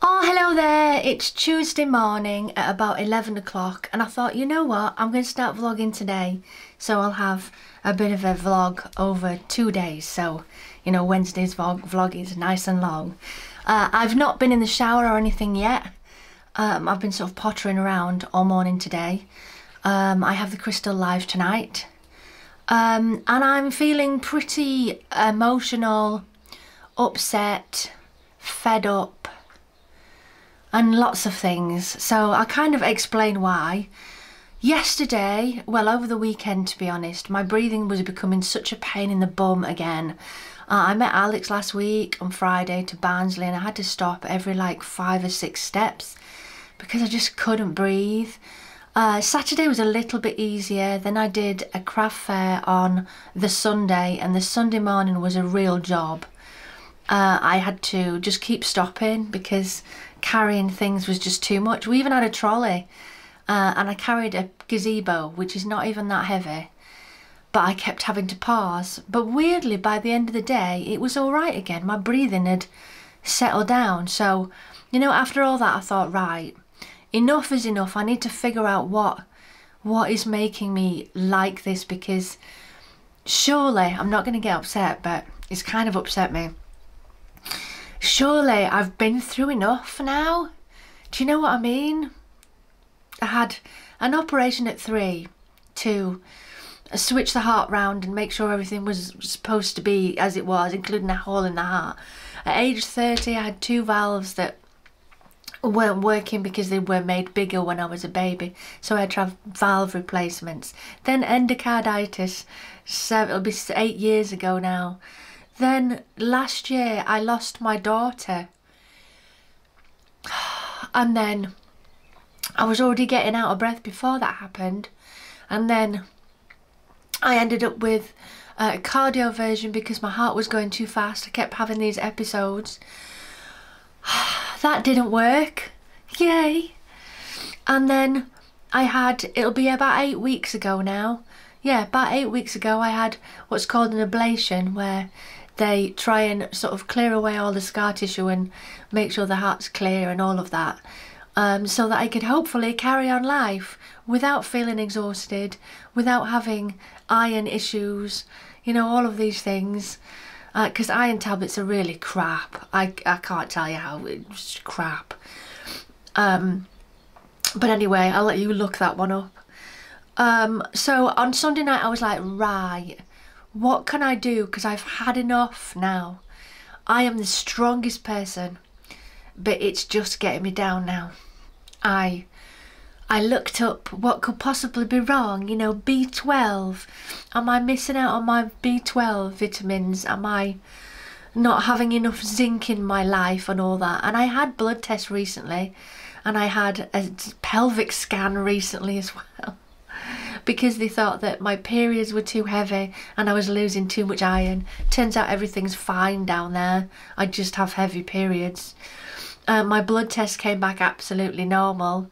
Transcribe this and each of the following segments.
Oh, hello there. It's Tuesday morning at about 11 o'clock and I thought, you know what, I'm going to start vlogging today. So I'll have a bit of a vlog over 2 days. So, you know, Wednesday's vlog is nice and long. I've not been in the shower or anything yet. I've been sort of pottering around all morning today. I have the crystal live tonight. And I'm feeling pretty emotional, upset, fed up, and lots of things. So I'll kind of explain why. Yesterday, well, over the weekend to be honest, my breathing was becoming such a pain in the bum again. I met Alex last week on Friday to Barnsley and I had to stop every like 5 or 6 steps because I just couldn't breathe. Saturday was a little bit easier. Then I did a craft fair on the Sunday and the Sunday morning was a real job. I had to just keep stopping because carrying things was just too much. We even had a trolley and I carried a gazebo, which is not even that heavy, but I kept having to pause. But weirdly, by the end of the day, it was all right again. My breathing had settled down. So, you know, after all that, I thought, right, enough is enough. I need to figure out what is making me like this, because surely, I'm not going to get upset, but it's kind of upset me. Surely I've been through enough now. Do you know what I mean? I had an operation at 3 to switch the heart round and make sure everything was supposed to be as it was, including a hole in the heart. At age 30 I had 2 valves that weren't working because they were made bigger when I was a baby, so I had to have valve replacements. Then endocarditis, so it'll be 8 years ago now. Then last year I lost my daughter, and then I was already getting out of breath before that happened, and then I ended up with cardioversion because my heart was going too fast. I kept having these episodes. That didn't work, yay. And then I had, it'll be about 8 weeks ago now, yeah, about 8 weeks ago I had what's called an ablation, where they try and sort of clear away all the scar tissue and make sure the heart's clear and all of that, so that I could hopefully carry on life without feeling exhausted, without having iron issues, you know, all of these things. Because iron tablets are really crap. I can't tell you how, it's crap. But anyway, I'll let you look that one up. So on Sunday night I was like, right, what can I do? Because I've had enough now. I am the strongest person, but it's just getting me down now. I looked up what could possibly be wrong, you know, B12. Am I missing out on my B12 vitamins? Am I not having enough zinc in my life and all that? And I had blood tests recently, and I had a pelvic scan recently as well, because they thought that my periods were too heavy and I was losing too much iron. Turns out everything's fine down there. I just have heavy periods. My blood test came back absolutely normal.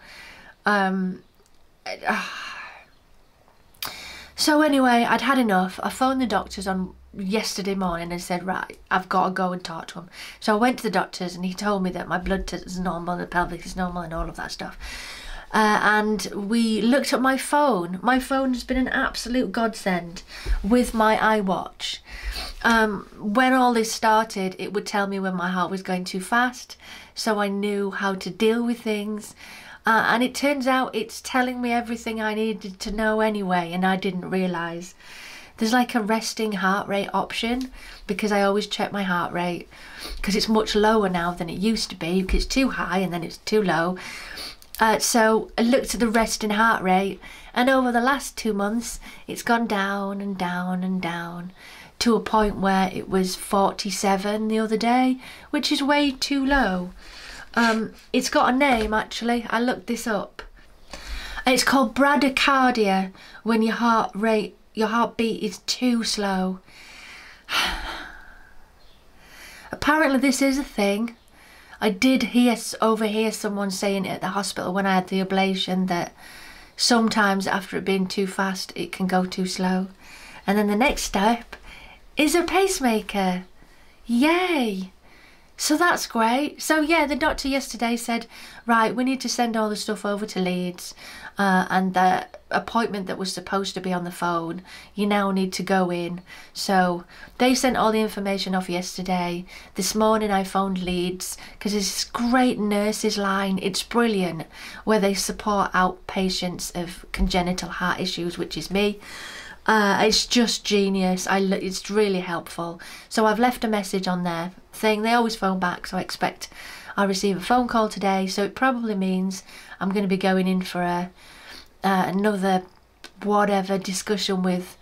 So anyway, I'd had enough. I phoned the doctors on yesterday morning and said, right, I've got to go and talk to him. So I went to the doctors and he told me that my blood test is normal, the pelvic is normal and all of that stuff. And we looked at my phone. My phone has been an absolute godsend with my iWatch. When all this started, it would tell me when my heart was going too fast, so I knew how to deal with things. And it turns out it's telling me everything I needed to know anyway, and I didn't realise. There's like a resting heart rate option, because I always check my heart rate, because it's much lower now than it used to be, because it's too high and then it's too low. So I looked at the resting heart rate, and over the last 2 months it's gone down and down and down to a point where it was 47 the other day, which is way too low. It's got a name actually, I looked this up. It's called bradycardia, when your heartbeat is too slow. Apparently this is a thing. I did overhear someone saying at the hospital when I had the ablation that sometimes after it being too fast it can go too slow. And then the next step is a pacemaker. Yay! So that's great. So yeah, the doctor yesterday said, right, we need to send all the stuff over to Leeds, and the appointment that was supposed to be on the phone, you now need to go in. So they sent all the information off yesterday. This morning I phoned Leeds because there's this great nurses line. It's brilliant, where they support out patients of congenital heart issues, which is me. It's just genius. It's really helpful. So I've left a message on their thing. They always phone back, so I expect I'll receive a phone call today. So it probably means I'm going to be going in for another whatever discussion with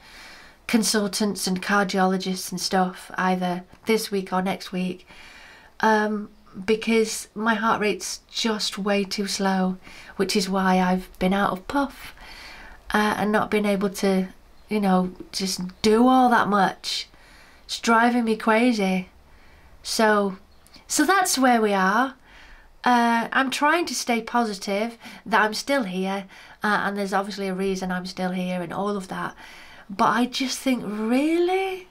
consultants and cardiologists and stuff, either this week or next week, because my heart rate's just way too slow, which is why I've been out of puff and not been able to, you know, just do all that much. It's driving me crazy. So that's where we are. I'm trying to stay positive that I'm still here, and there's obviously a reason I'm still here and all of that. But I just think, really?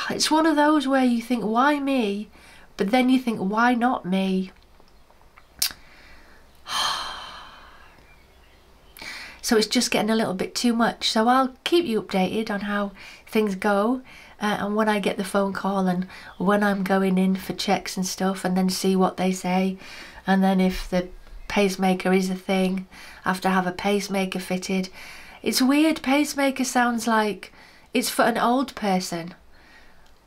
It's one of those where you think, why me? But then you think, why not me? So it's just getting a little bit too much. So I'll keep you updated on how things go, and when I get the phone call and when I'm going in for checks and stuff, and then see what they say. And then if the pacemaker is a thing, I have to have a pacemaker fitted. It's weird, pacemaker sounds like it's for an old person.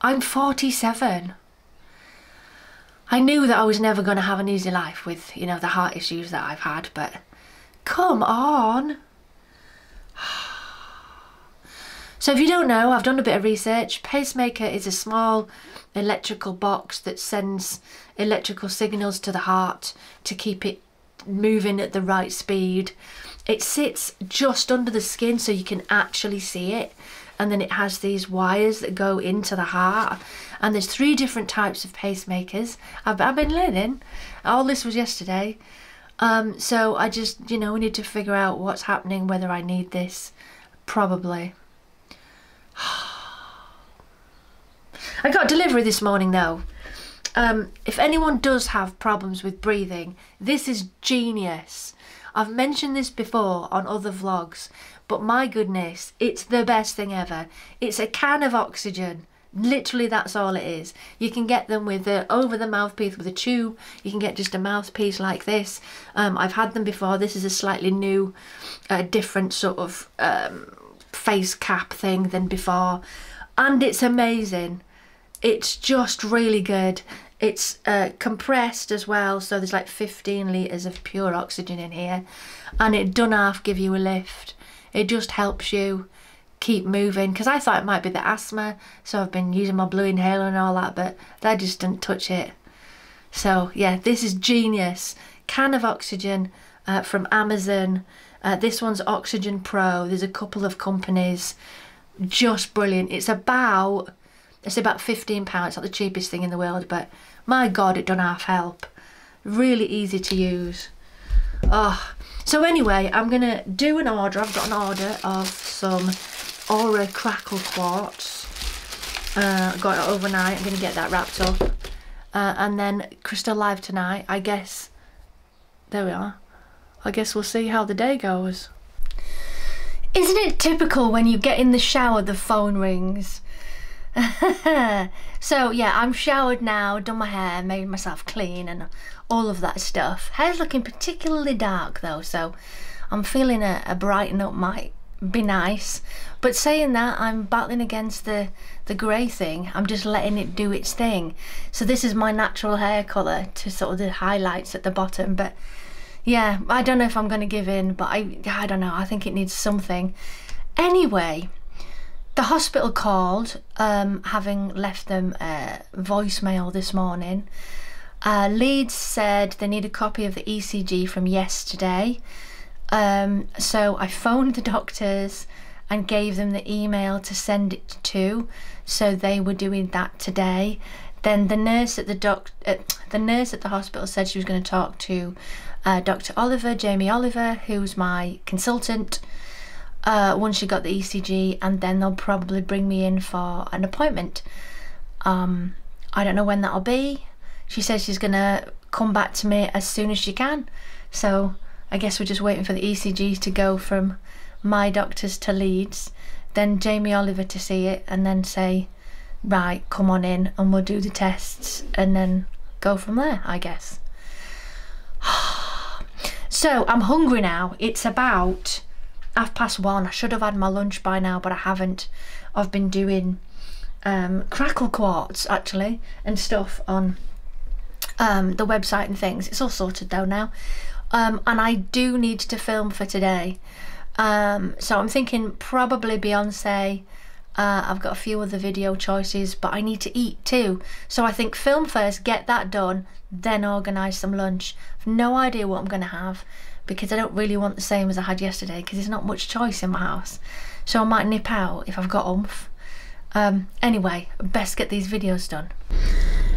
I'm 47. I knew that I was never going to have an easy life with, you know, the heart issues that I've had, but come on. So if you don't know, I've done a bit of research. Pacemaker is a small electrical box that sends electrical signals to the heart to keep it moving at the right speed. It sits just under the skin so you can actually see it, and then it has these wires that go into the heart. And there's 3 different types of pacemakers. I've been learning. All this was yesterday. So I just, you know, we need to figure out what's happening, whether I need this. Probably. I got delivery this morning though. If anyone does have problems with breathing, this is genius. I've mentioned this before on other vlogs, but my goodness, it's the best thing ever. It's a can of oxygen. Literally, that's all it is. You can get them with over the mouthpiece with a tube. You can get just a mouthpiece like this. I've had them before. This is a slightly new, different sort of face cap thing than before, and it's amazing. It's just really good. It's compressed as well, so there's like 15 litres of pure oxygen in here, and it doesn't half give you a lift. It just helps you keep moving, because I thought it might be the asthma, so I've been using my blue inhaler and all that, but that just didn't touch it. So yeah, this is genius. Can of oxygen from Amazon. This one's Oxygen Pro. There's a couple of companies. Just brilliant. It's about £15. It's not the cheapest thing in the world, but my God, it done half help. Really easy to use. Oh, so anyway, I'm gonna do an order. I've got an order of some Aura Crackle Quartz. Got it overnight. I'm gonna get that wrapped up, and then Crystal Live tonight. I guess. There we are. I guess we'll see how the day goes. Isn't it typical when you get in the shower the phone rings? So yeah, I'm showered now, done my hair, made myself clean and all of that stuff. Hair's looking particularly dark though, so I'm feeling a brighten up might be nice. But saying that, I'm battling against the grey thing. I'm just letting it do its thing. So this is my natural hair colour to sort of the highlights at the bottom, but yeah, I don't know if I'm going to give in, but I don't know, I think it needs something. Anyway, the hospital called, having left them a voicemail this morning. Leeds said they need a copy of the ECG from yesterday. So I phoned the doctors and gave them the email to send it to, so they were doing that today. Then the nurse at the hospital said she was going to talk to Dr. Oliver, Jamie Oliver, who's my consultant, once she got the ECG, and then they'll probably bring me in for an appointment. I don't know when that'll be. She says she's gonna come back to me as soon as she can. So I guess we're just waiting for the ECG to go from my doctors to Leeds, then Jamie Oliver to see it, and then say, right, come on in and we'll do the tests and then go from there, I guess. So I'm hungry now. It's about 1:30. I should have had my lunch by now, but I haven't. I've been doing crackle quartz actually and stuff on the website and things. It's all sorted though now, and I do need to film for today, so I'm thinking probably Beyonce. I've got a few other video choices, but I need to eat too, so I think film first, get that done, then organise some lunch. I've no idea what I'm going to have because I don't really want the same as I had yesterday because there's not much choice in my house, so I might nip out if I've got oomph. Anyway, best get these videos done.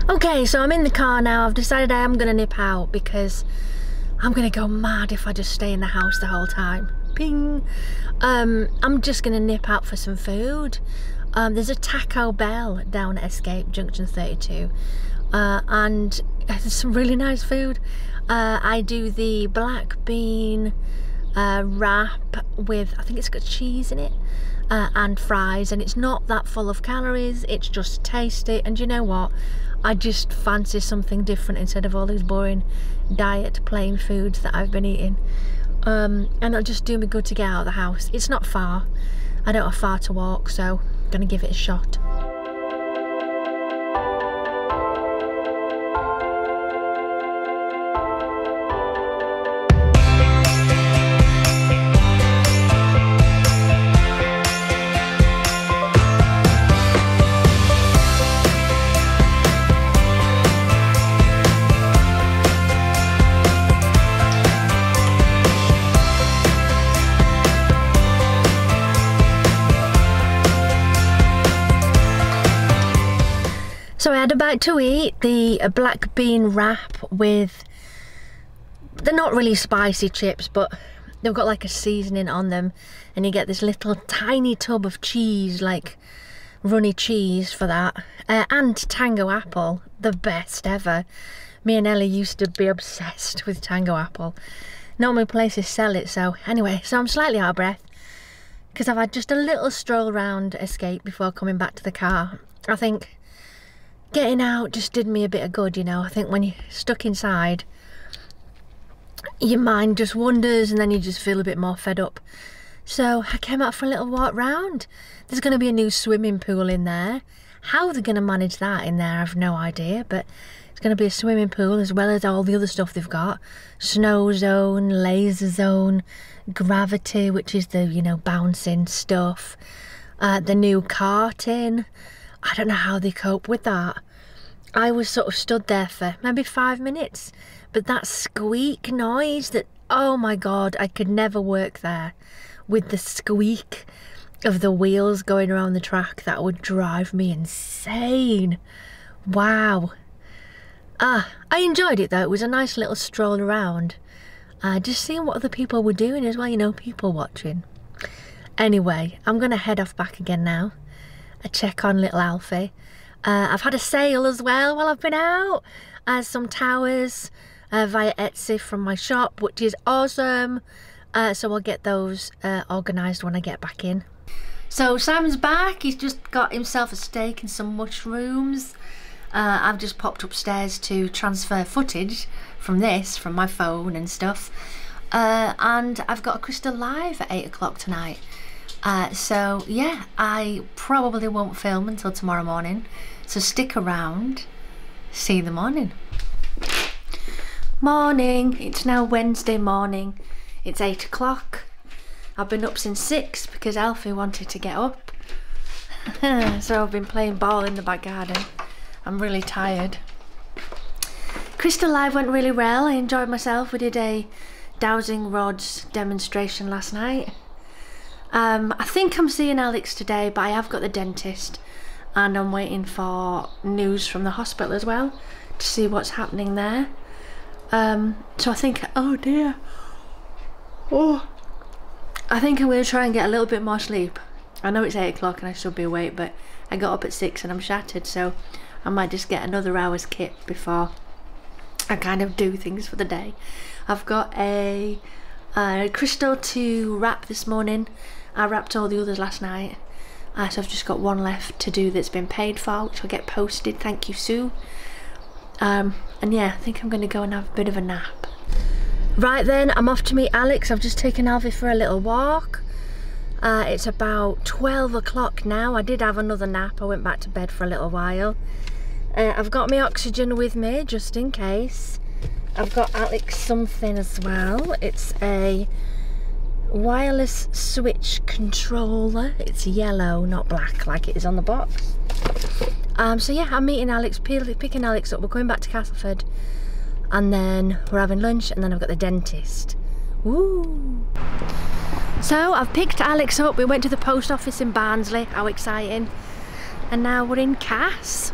Okay, so I'm in the car now. I've decided I am gonna nip out because I'm gonna go mad if I just stay in the house the whole time. Ping! I'm just gonna nip out for some food. There's a Taco Bell down at Escape Junction 32, and there's some really nice food. I do the black bean wrap with, I think it's got cheese in it, and fries, and it's not that full of calories, it's just tasty. And you know what, I just fancy something different instead of all these boring diet plain foods that I've been eating, and it'll just do me good to get out of the house. It's not far, I don't have far to walk, so I'm gonna give it a shot. So I had a bite to eat, the black bean wrap with, they're not really spicy chips, but they've got like a seasoning on them, and you get this little tiny tub of cheese, like runny cheese for that, and tango apple, the best ever. Me and Ellie used to be obsessed with tango apple. Not many places sell it, so anyway, so I'm slightly out of breath because I've had just a little stroll around Escape before coming back to the car. I think getting out just did me a bit of good, you know. I think when you're stuck inside, your mind just wanders and then you just feel a bit more fed up. So I came out for a little walk round. There's going to be a new swimming pool in there. How they're going to manage that in there, I've no idea, but it's going to be a swimming pool as well as all the other stuff they've got. Snow zone, laser zone, gravity, which is the, you know, bouncing stuff. The new karting. I don't know how they cope with that. I was sort of stood there for maybe 5 minutes, but that squeak noise, that, oh my God, I could never work there with the squeak of the wheels going around the track. That would drive me insane. Wow. I enjoyed it though. It was a nice little stroll around, just seeing what other people were doing as well, you know, people watching. Anyway, I'm gonna head off back again now. A check on little Alfie. I've had a sale as well while I've been out. Some towers via Etsy from my shop, which is awesome. So I'll get those organised when I get back in. So Simon's back. He's just got himself a steak and some mushrooms. I've just popped upstairs to transfer footage from this, from my phone and stuff. And I've got a Crystal Live at 8 o'clock tonight. So yeah, I probably won't film until tomorrow morning, so stick around, see you in the morning. Morning, it's now Wednesday morning, it's 8 o'clock. I've been up since 6 because Alfie wanted to get up. So I've been playing ball in the back garden. I'm really tired. Crystal Live went really well, I enjoyed myself. We did a dowsing rods demonstration last night. I think I'm seeing Alex today, but I have got the dentist and I'm waiting for news from the hospital as well to see what's happening there. So I think, oh dear, I think I'm going to try and get a little bit more sleep. I know it's 8 o'clock and I should be awake, but I got up at 6 and I'm shattered, so I might just get another hour's kip before I kind of do things for the day. I've got a crystal to wrap this morning. I wrapped all the others last night. So I've just got one left to do that's been paid for, which will get posted. Thank you, Sue. And yeah, I think I'm going to go and have a bit of a nap. Right then, I'm off to meet Alex. I've just taken Alfie for a little walk. It's about 12 o'clock now. I did have another nap. I went back to bed for a little while. I've got my oxygen with me, just in case. I've got Alex something as well. It's a wireless switch controller. It's yellow, not black like it is on the box. So yeah, I'm meeting Alex, picking Alex up. We're going back to Castleford, and then we're having lunch, and then I've got the dentist. Woo! So I've picked Alex up. We went to the post office in Barnsley. How exciting! And now we're in Cass.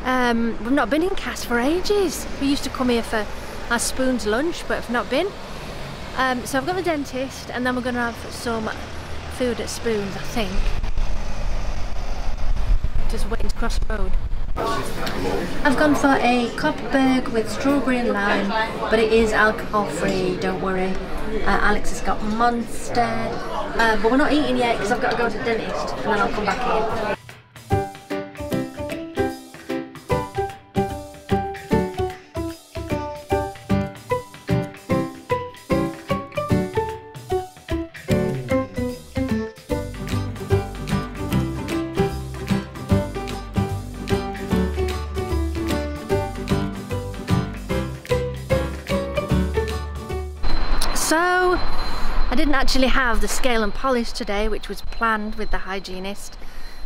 We've not been in Cass for ages. We used to come here for our Spoon's lunch, but have not been. So I've got the dentist, and then we're going to have some food at Spoon's, I think. Just waiting to cross the road. I've gone for a Kopberg with strawberry and lime, but it is alcohol free, don't worry. Alex has got Monster, but we're not eating yet because I've got to go to the dentist, and then I'll come back in. So, I didn't actually have the scale and polish today, which was planned with the hygienist,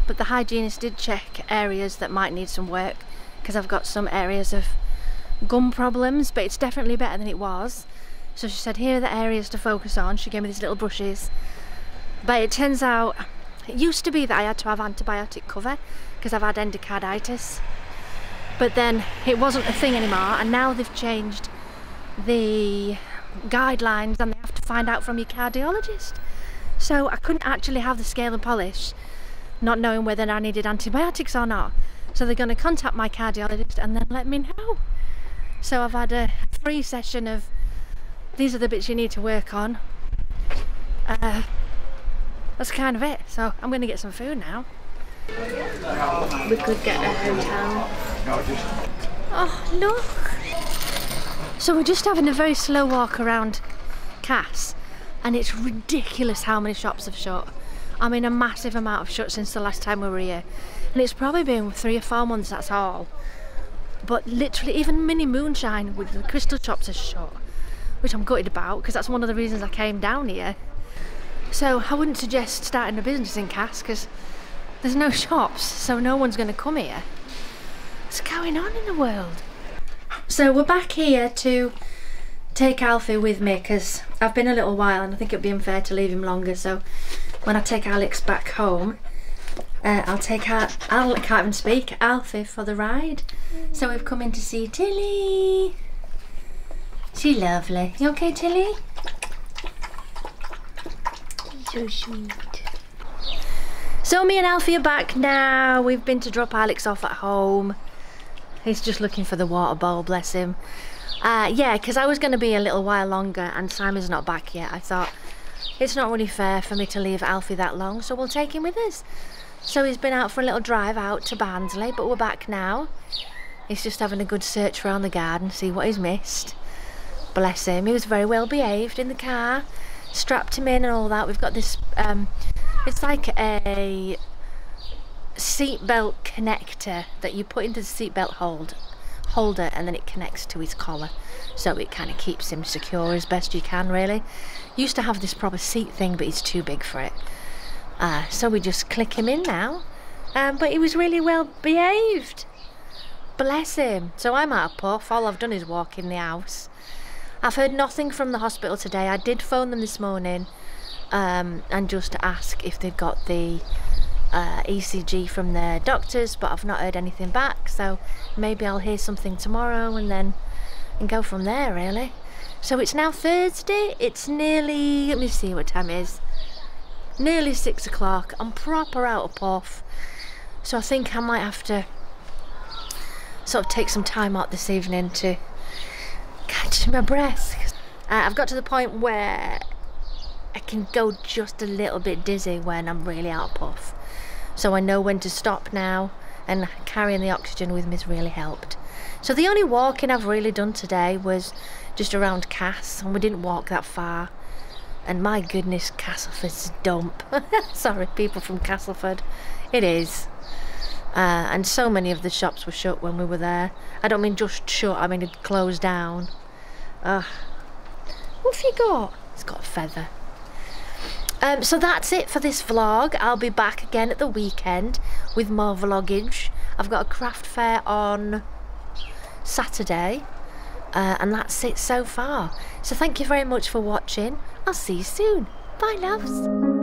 but the hygienist did check areas that might need some work, because I've got some areas of gum problems, but it's definitely better than it was. So she said, here are the areas to focus on. She gave me these little brushes, but it turns out, it used to be that I had to have antibiotic cover, because I've had endocarditis, but then it wasn't a thing anymore, and now they've changed the guidelines, and they have to find out from your cardiologist. So I couldn't actually have the scale and polish, not knowing whether I needed antibiotics or not. So they're going to contact my cardiologist and then let me know. So I've had a free session of, these are the bits you need to work on. That's kind of it. So I'm going to get some food now. We could get a hotel. Oh, look! So we're just having a very slow walk around Cass, and it's ridiculous how many shops have shut. I mean, a massive amount have shut since the last time we were here, and it's probably been 3 or 4 months, that's all. But literally, even Mini Moonshine with the crystal shops are shut, which I'm gutted about, because that's one of the reasons I came down here. So I wouldn't suggest starting a business in Cass, because there's no shops, so no one's going to come here. What's going on in the world? So we're back here to take Alfie with me, because I've been a little while and I think it'd be unfair to leave him longer. So when I take Alex back home, I can't even speak, Alfie for the ride. So we've come in to see Tilly. She's lovely. You okay, Tilly? So sweet. So me and Alfie are back now. We've been to drop Alex off at home. He's just looking for the water bowl, bless him. Yeah, because I was going to be a little while longer and Simon's not back yet. I thought it's not really fair for me to leave Alfie that long, so we'll take him with us. So he's been out for a little drive out to Barnsley, but we're back now. He's just having a good search around the garden, see what he's missed. Bless him. He was very well behaved in the car. Strapped him in and all that. We've got this, it's like a seatbelt connector that you put into the seatbelt holder, and then it connects to his collar, so it kind of keeps him secure as best you can, really. Used to have this proper seat thing, but he's too big for it, so we just click him in now. But he was really well behaved, bless him. So I'm out of puff. All I've done is walk in the house. I've heard nothing from the hospital today. I did phone them this morning and just to ask if they'd got the ECG from their doctors, but I've not heard anything back, so maybe I'll hear something tomorrow and go from there, really. So it's now Thursday. It's nearly, let me see what time it is, nearly 6 o'clock. I'm proper out of puff, so I think I might have to sort of take some time out this evening to catch my breath. I've got to the point where I can go just a little bit dizzy when I'm really out of puff. So I know when to stop now, and carrying the oxygen with me has really helped. So the only walking I've really done today was just around Cass, and we didn't walk that far. And my goodness, Castleford's a dump. Sorry, people from Castleford. It is. And so many of the shops were shut when we were there. I don't mean just shut, I mean it closed down. What have you got? It's got a feather. So that's it for this vlog. I'll be back again at the weekend with more vloggage. I've got a craft fair on Saturday, and that's it so far. So thank you very much for watching. I'll see you soon. Bye, loves.